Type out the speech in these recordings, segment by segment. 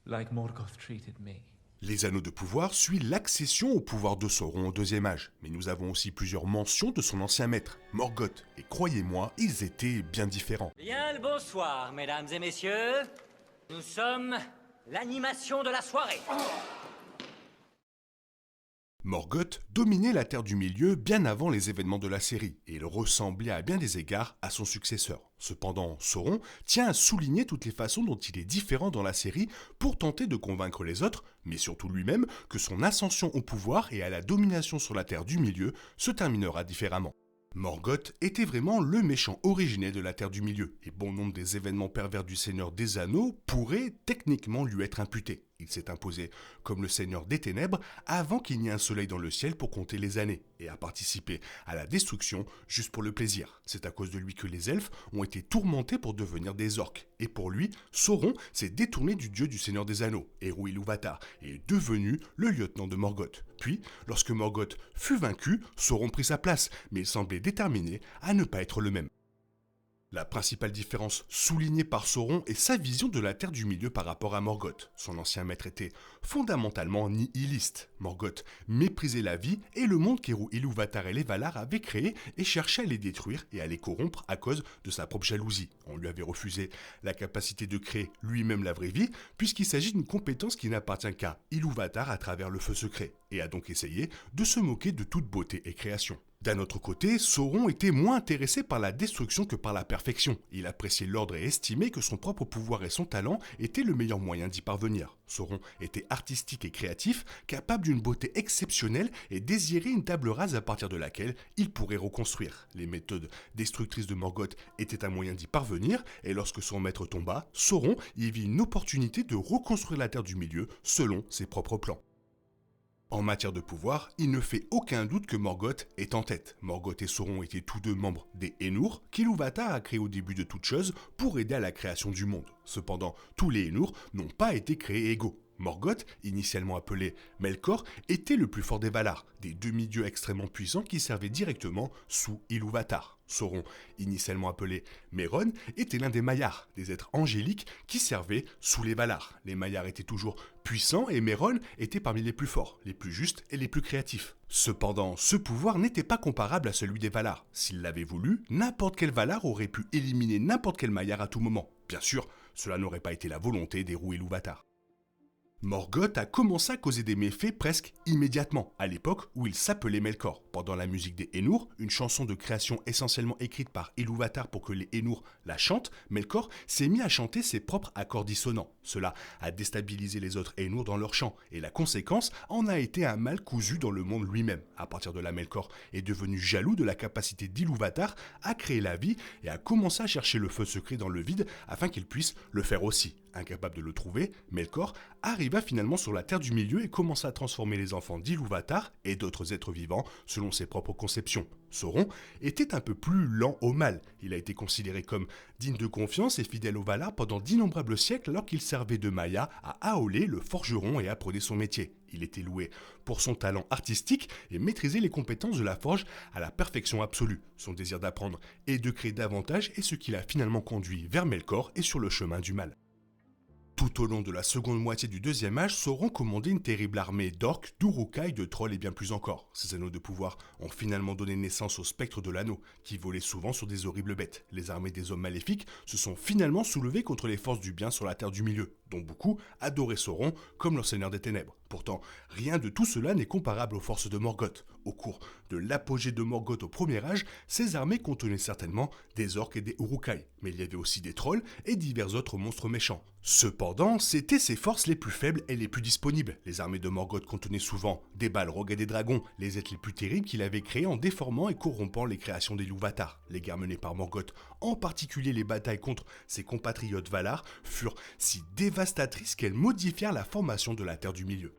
like Morgoth treated me. Les Anneaux de pouvoir suit l'accession au pouvoir de Sauron au deuxième âge, mais nous avons aussi plusieurs mentions de son ancien maître, Morgoth, et croyez-moi, ils étaient bien différents. Bien le bonsoir, mesdames et messieurs. Nous sommes l'animation de la soirée. Morgoth dominait la Terre du Milieu bien avant les événements de la série, et il ressemblait à bien des égards à son successeur. Cependant, Sauron tient à souligner toutes les façons dont il est différent dans la série pour tenter de convaincre les autres, mais surtout lui-même, que son ascension au pouvoir et à la domination sur la Terre du Milieu se terminera différemment. Morgoth était vraiment le méchant originel de la Terre du Milieu, et bon nombre des événements pervers du Seigneur des Anneaux pourraient techniquement lui être imputés. Il s'est imposé comme le Seigneur des Ténèbres avant qu'il n'y ait un soleil dans le ciel pour compter les années, et a participé à la destruction juste pour le plaisir. C'est à cause de lui que les elfes ont été tourmentés pour devenir des orques, et pour lui, Sauron s'est détourné du dieu du Seigneur des Anneaux, Eru Ilúvatar, et est devenu le lieutenant de Morgoth. Puis, lorsque Morgoth fut vaincu, Sauron prit sa place, mais il semblait déterminé à ne pas être le même. La principale différence soulignée par Sauron est sa vision de la Terre du Milieu par rapport à Morgoth. Son ancien maître était fondamentalement nihiliste. Morgoth méprisait la vie et le monde qu'Eru Ilúvatar et les Valar avaient créé et cherchait à les détruire et à les corrompre à cause de sa propre jalousie. On lui avait refusé la capacité de créer lui-même la vraie vie, puisqu'il s'agit d'une compétence qui n'appartient qu'à Ilúvatar à travers le feu secret, et a donc essayé de se moquer de toute beauté et création. D'un autre côté, Sauron était moins intéressé par la destruction que par la perfection. Il appréciait l'ordre et estimait que son propre pouvoir et son talent étaient le meilleur moyen d'y parvenir. Sauron était artistique et créatif, capable d'une beauté exceptionnelle et désirait une table rase à partir de laquelle il pourrait reconstruire. Les méthodes destructrices de Morgoth étaient un moyen d'y parvenir, et lorsque son maître tomba, Sauron y vit une opportunité de reconstruire la Terre du Milieu selon ses propres plans. En matière de pouvoir, il ne fait aucun doute que Morgoth est en tête. Morgoth et Sauron étaient tous deux membres des Ainur, qu'Ilúvatar a créé au début de toute chose pour aider à la création du monde. Cependant, tous les Ainur n'ont pas été créés égaux. Morgoth, initialement appelé Melkor, était le plus fort des Valar, des demi-dieux extrêmement puissants qui servaient directement sous Ilúvatar. Sauron, initialement appelé Méron, était l'un des Maillars, des êtres angéliques qui servaient sous les Valar. Les Maillars étaient toujours puissants et Méron était parmi les plus forts, les plus justes et les plus créatifs. Cependant, ce pouvoir n'était pas comparable à celui des Valar. S'il l'avait voulu, n'importe quel Valar aurait pu éliminer n'importe quel Maillard à tout moment. Bien sûr, cela n'aurait pas été la volonté d'Eru Ilúvatar. Morgoth a commencé à causer des méfaits presque immédiatement, à l'époque où il s'appelait Melkor. Pendant la musique des Ainur, une chanson de création essentiellement écrite par Ilúvatar pour que les Ainur la chantent, Melkor s'est mis à chanter ses propres accords dissonants. Cela a déstabilisé les autres Ainur dans leur chant, et la conséquence en a été un mal cousu dans le monde lui-même. À partir de là, Melkor est devenu jaloux de la capacité d'Ilúvatar à créer la vie et a commencé à chercher le feu secret dans le vide afin qu'il puisse le faire aussi. Incapable de le trouver, Melkor arriva finalement sur la Terre du Milieu et commença à transformer les enfants d'Ilúvatar et d'autres êtres vivants selon ses propres conceptions. Sauron était un peu plus lent au mal. Il a été considéré comme digne de confiance et fidèle aux Valar pendant d'innombrables siècles alors qu'il servait de Maia à Aolé, le forgeron, et apprenait son métier. Il était loué pour son talent artistique et maîtrisait les compétences de la forge à la perfection absolue. Son désir d'apprendre et de créer davantage est ce qui l'a finalement conduit vers Melkor et sur le chemin du mal. Tout au long de la seconde moitié du deuxième âge, Sauron commandait une terrible armée d'orques, d'Uruk-hai, de trolls et bien plus encore. Ces anneaux de pouvoir ont finalement donné naissance au spectre de l'anneau, qui volait souvent sur des horribles bêtes. Les armées des hommes maléfiques se sont finalement soulevées contre les forces du bien sur la Terre du Milieu, dont beaucoup adoraient Sauron comme leur seigneur des ténèbres. Pourtant, rien de tout cela n'est comparable aux forces de Morgoth. Au cours de l'apogée de Morgoth au premier âge, ces armées contenaient certainement des orques et des Uruk-hai, mais il y avait aussi des trolls et divers autres monstres méchants. Cependant, c'étaient ses forces les plus faibles et les plus disponibles. Les armées de Morgoth contenaient souvent des balrogs et des dragons, les êtres les plus terribles qu'il avait créés en déformant et corrompant les créations d'Ilúvatar. Les guerres menées par Morgoth, en particulier les batailles contre ses compatriotes Valar, furent si dévastatrices qu'elles modifièrent la formation de la Terre du Milieu.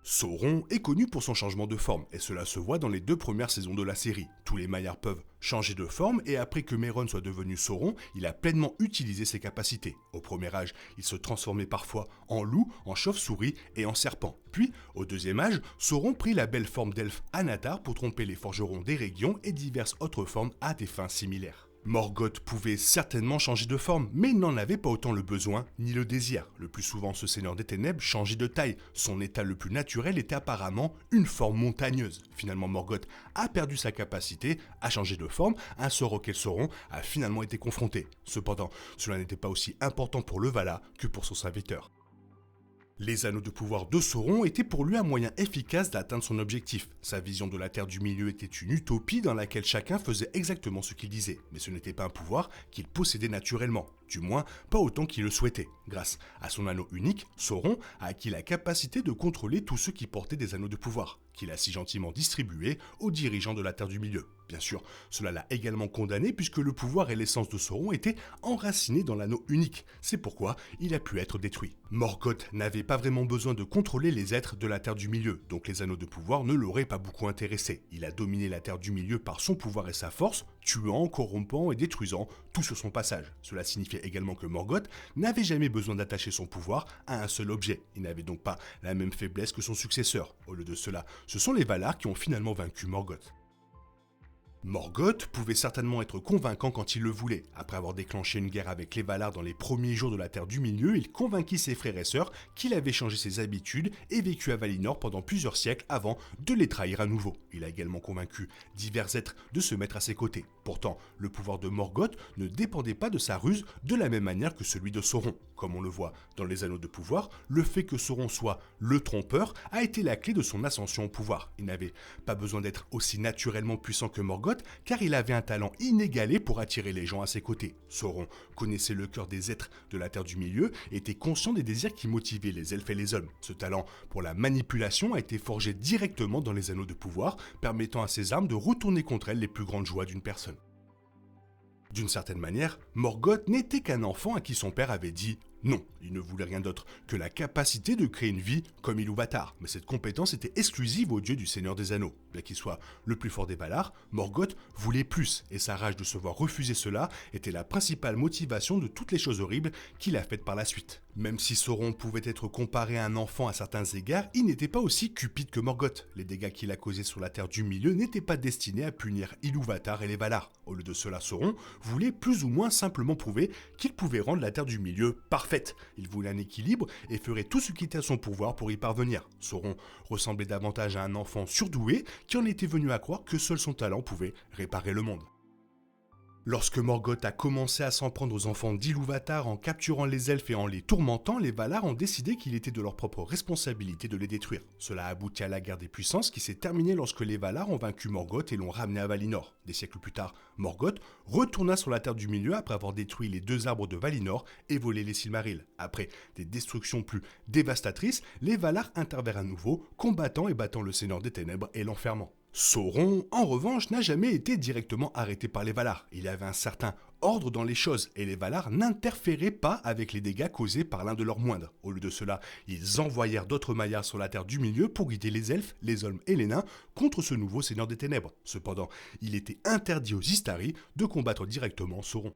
Sauron est connu pour son changement de forme, et cela se voit dans les 2 premières saisons de la série. Tous les Maillards peuvent changer de forme, et après que Méron soit devenu Sauron, il a pleinement utilisé ses capacités. Au premier âge, il se transformait parfois en loup, en chauve-souris et en serpent. Puis, au deuxième âge, Sauron prit la belle forme d'elfe Anatar pour tromper les forgerons d'Eregion et diverses autres formes à des fins similaires. Morgoth pouvait certainement changer de forme, mais il n'en avait pas autant le besoin ni le désir. Le plus souvent, ce seigneur des ténèbres changeait de taille. Son état le plus naturel était apparemment une forme montagneuse. Finalement, Morgoth a perdu sa capacité à changer de forme, un sort auquel Sauron a finalement été confronté. Cependant, cela n'était pas aussi important pour le Valar que pour son serviteur. Les anneaux de pouvoir de Sauron étaient pour lui un moyen efficace d'atteindre son objectif. Sa vision de la Terre du Milieu était une utopie dans laquelle chacun faisait exactement ce qu'il disait, mais ce n'était pas un pouvoir qu'il possédait naturellement, du moins pas autant qu'il le souhaitait. Grâce à son anneau unique, Sauron a acquis la capacité de contrôler tous ceux qui portaient des anneaux de pouvoir, qu'il a si gentiment distribués aux dirigeants de la Terre du Milieu. Bien sûr, cela l'a également condamné puisque le pouvoir et l'essence de Sauron étaient enracinés dans l'anneau unique. C'est pourquoi il a pu être détruit. Morgoth n'avait pas vraiment besoin de contrôler les êtres de la Terre du Milieu, donc les anneaux de pouvoir ne l'auraient pas beaucoup intéressé. Il a dominé la Terre du Milieu par son pouvoir et sa force, tuant, corrompant et détruisant tout sur son passage. Cela signifiait également que Morgoth n'avait jamais besoin d'attacher son pouvoir à un seul objet. Il n'avait donc pas la même faiblesse que son successeur. Au lieu de cela, ce sont les Valar qui ont finalement vaincu Morgoth. Morgoth pouvait certainement être convaincant quand il le voulait. Après avoir déclenché une guerre avec les Valar dans les premiers jours de la Terre du Milieu, il convainquit ses frères et sœurs qu'il avait changé ses habitudes et vécu à Valinor pendant plusieurs siècles avant de les trahir à nouveau. Il a également convaincu divers êtres de se mettre à ses côtés. Pourtant, le pouvoir de Morgoth ne dépendait pas de sa ruse de la même manière que celui de Sauron. Comme on le voit dans les Anneaux de pouvoir, le fait que Sauron soit le trompeur a été la clé de son ascension au pouvoir. Il n'avait pas besoin d'être aussi naturellement puissant que Morgoth, car il avait un talent inégalé pour attirer les gens à ses côtés. Sauron connaissait le cœur des êtres de la Terre du Milieu et était conscient des désirs qui motivaient les elfes et les hommes. Ce talent pour la manipulation a été forgé directement dans les Anneaux de pouvoir, permettant à ses armes de retourner contre elles les plus grandes joies d'une personne. D'une certaine manière, Morgoth n'était qu'un enfant à qui son père avait dit non. Il ne voulait rien d'autre que la capacité de créer une vie comme Ilúvatar, mais cette compétence était exclusive au dieu du Seigneur des Anneaux. Bien qu'il soit le plus fort des Valar, Morgoth voulait plus, et sa rage de se voir refuser cela était la principale motivation de toutes les choses horribles qu'il a faites par la suite. Même si Sauron pouvait être comparé à un enfant à certains égards, il n'était pas aussi cupide que Morgoth. Les dégâts qu'il a causés sur la Terre du Milieu n'étaient pas destinés à punir Ilúvatar et les Valar. Au lieu de cela, Sauron voulait plus ou moins simplement prouver qu'il pouvait rendre la Terre du Milieu parfaite. Il voulait un équilibre et ferait tout ce qui était à son pouvoir pour y parvenir. Sauron ressemblait davantage à un enfant surdoué qui en était venu à croire que seul son talent pouvait réparer le monde. Lorsque Morgoth a commencé à s'en prendre aux enfants d'Ilúvatar en capturant les elfes et en les tourmentant, les Valar ont décidé qu'il était de leur propre responsabilité de les détruire. Cela a abouti à la guerre des puissances qui s'est terminée lorsque les Valar ont vaincu Morgoth et l'ont ramené à Valinor. Des siècles plus tard, Morgoth retourna sur la Terre du Milieu après avoir détruit les 2 arbres de Valinor et volé les Silmarils. Après des destructions plus dévastatrices, les Valar intervinrent à nouveau, combattant et battant le Seigneur des Ténèbres et l'enfermant. Sauron, en revanche, n'a jamais été directement arrêté par les Valar. Il avait un certain ordre dans les choses, et les Valar n'interféraient pas avec les dégâts causés par l'un de leurs moindres. Au lieu de cela, ils envoyèrent d'autres maillards sur la Terre du Milieu pour guider les elfes, les hommes et les nains contre ce nouveau Seigneur des Ténèbres. Cependant, il était interdit aux Istari de combattre directement Sauron.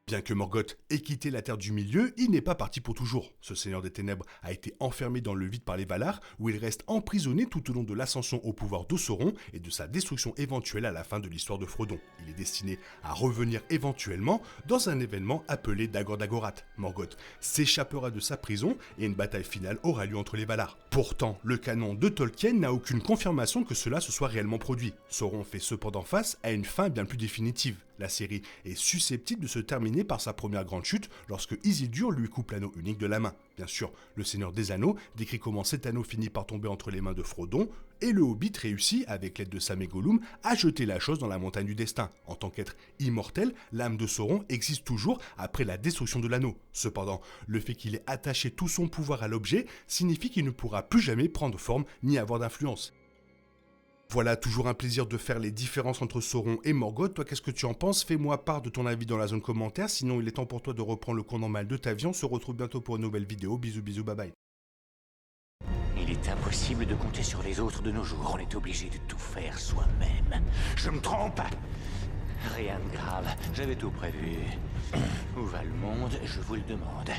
Bien que Morgoth ait quitté la Terre du Milieu, il n'est pas parti pour toujours. Ce Seigneur des Ténèbres a été enfermé dans le vide par les Valar, où il reste emprisonné tout au long de l'ascension au pouvoir de Sauron et de sa destruction éventuelle à la fin de l'histoire de Frodon. Il est destiné à revenir éventuellement dans un événement appelé Dagor Dagorath. Morgoth s'échappera de sa prison et une bataille finale aura lieu entre les Valar. Pourtant, le canon de Tolkien n'a aucune confirmation que cela se soit réellement produit. Sauron fait cependant face à une fin bien plus définitive. La série est susceptible de se terminer par sa première grande chute lorsque Isildur lui coupe l'anneau unique de la main. Bien sûr, le Seigneur des Anneaux décrit comment cet anneau finit par tomber entre les mains de Frodon, et le Hobbit réussit, avec l'aide de Sam et Gollum, à jeter la chose dans la montagne du destin. En tant qu'être immortel, l'âme de Sauron existe toujours après la destruction de l'anneau. Cependant, le fait qu'il ait attaché tout son pouvoir à l'objet signifie qu'il ne pourra plus jamais prendre forme ni avoir d'influence. Voilà, toujours un plaisir de faire les différences entre Sauron et Morgoth. Toi, qu'est-ce que tu en penses? Fais-moi part de ton avis dans la zone commentaire. Sinon, il est temps pour toi de reprendre le cours normal de ta vie. On se retrouve bientôt pour une nouvelle vidéo. Bisous, bisous, bye bye. Il est impossible de compter sur les autres de nos jours. On est obligé de tout faire soi-même. Je me trompe? Rien de grave, j'avais tout prévu. Où va le monde, je vous le demande.